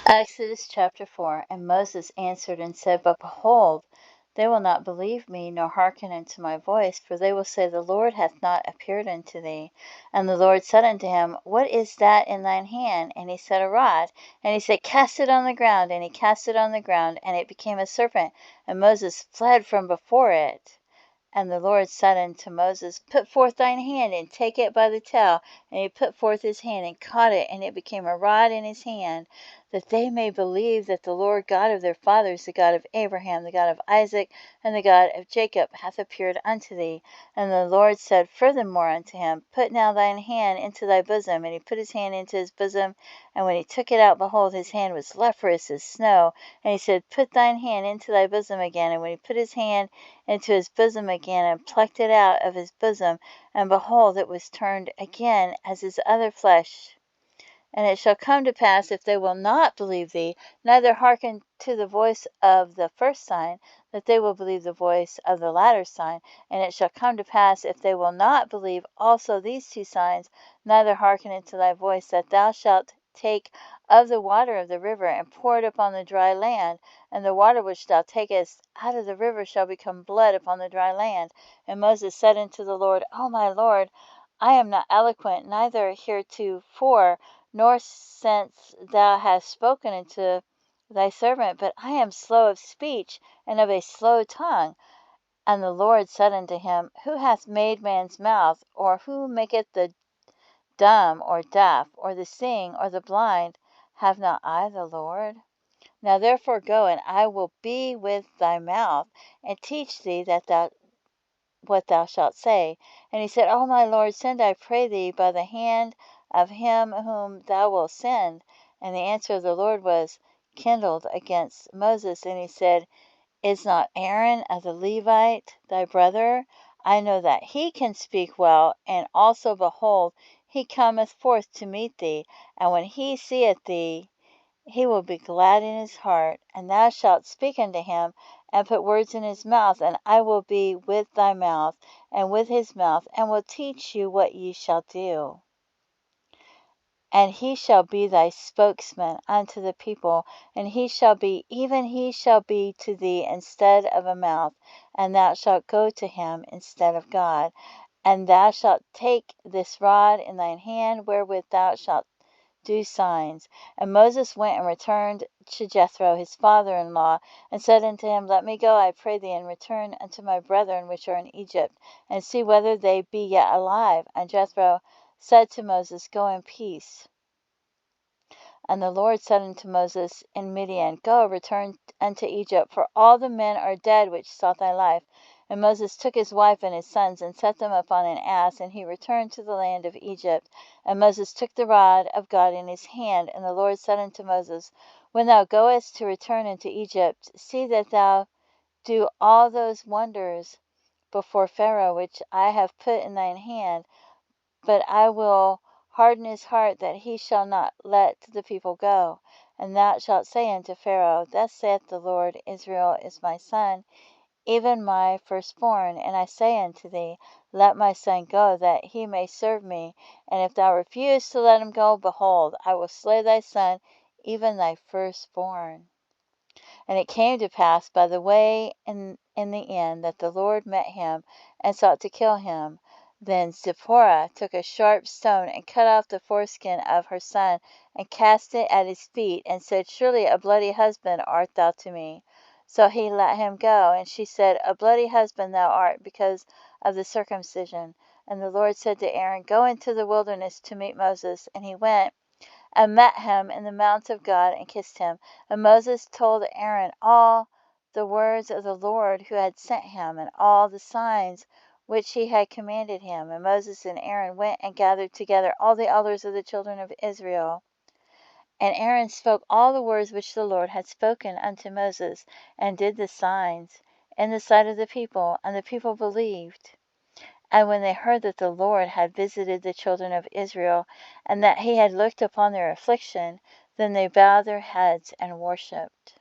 Exodus chapter 4. And Moses answered and said, But behold, they will not believe me, nor hearken unto my voice, for they will say, The Lord hath not appeared unto thee. And the Lord said unto him, What is that in thine hand? And he said, A rod. And he said, Cast it on the ground. And he cast it on the ground, and it became a serpent. And Moses fled from before it. And the Lord said unto Moses, Put forth thine hand, and take it by the tail. And he put forth his hand, and caught it, and it became a rod in his hand, that they may believe that the Lord God of their fathers, the God of Abraham, the God of Isaac, and the God of Jacob, hath appeared unto thee. And the Lord said furthermore unto him, Put now thine hand into thy bosom. And he put his hand into his bosom, and when he took it out, behold, his hand was leprous as snow. And he said, Put thine hand into thy bosom again. And when he put his hand into his bosom again, and plucked it out of his bosom, and behold, it was turned again as his other flesh. And it shall come to pass, if they will not believe thee, neither hearken to the voice of the first sign, that they will believe the voice of the latter sign. And it shall come to pass, if they will not believe also these two signs, neither hearken unto thy voice, that thou shalt take of the water of the river, and pour it upon the dry land, and the water which thou takest out of the river shall become blood upon the dry land. And Moses said unto the Lord, O my Lord, I am not eloquent, neither heretofore, nor since thou hast spoken unto thy servant, but I am slow of speech, and of a slow tongue. And the Lord said unto him, Who hath made man's mouth? Or who maketh the dumb, or deaf, or the seeing, or the blind? Have not I the Lord? Now therefore go, and I will be with thy mouth, and teach thee what thou shalt say. And he said, O my Lord, send, I pray thee, by the hand of him whom thou wilt send. And the answer of the Lord was kindled against Moses. And he said, Is not Aaron of the Levite thy brother? I know that he can speak well, and also, behold, he cometh forth to meet thee. And when he seeth thee, he will be glad in his heart, and thou shalt speak unto him, and put words in his mouth, and I will be with thy mouth, and with his mouth, and will teach you what ye shall do. And he shall be thy spokesman unto the people, and he shall be to thee instead of a mouth, and thou shalt go to him instead of God. And thou shalt take this rod in thine hand, wherewith thou shalt do signs. And Moses went and returned to Jethro his father-in-law, and said unto him, Let me go, I pray thee, and return unto my brethren which are in Egypt, and see whether they be yet alive. And Jethro said to Moses, Go in peace. And the Lord said unto Moses in Midian, Go, return unto Egypt, for all the men are dead which sought thy life. And Moses took his wife and his sons, and set them upon an ass, and he returned to the land of Egypt. And Moses took the rod of God in his hand. And the Lord said unto Moses, When thou goest to return into Egypt, see that thou do all those wonders before Pharaoh which I have put in thine hand, but I will harden his heart, that he shall not let the people go. And thou shalt say unto Pharaoh, Thus saith the Lord, Israel is my son, even my firstborn. And I say unto thee, Let my son go, that he may serve me. And if thou refuse to let him go, behold, I will slay thy son, even thy firstborn. And it came to pass by the way in the end, that the Lord met him, and sought to kill him. Then Zipporah took a sharp stone, and cut off the foreskin of her son, and cast it at his feet, and said, Surely a bloody husband art thou to me. So he let him go. And she said, A bloody husband thou art, because of the circumcision. And the Lord said to Aaron, Go into the wilderness to meet Moses. And he went and met him in the mount of God, and kissed him. And Moses told Aaron all the words of the Lord who had sent him, and all the signs which he had commanded him. And Moses and Aaron went and gathered together all the elders of the children of Israel. And Aaron spoke all the words which the Lord had spoken unto Moses, and did the signs in the sight of the people, and the people believed. And when they heard that the Lord had visited the children of Israel, and that he had looked upon their affliction, then they bowed their heads and worshipped.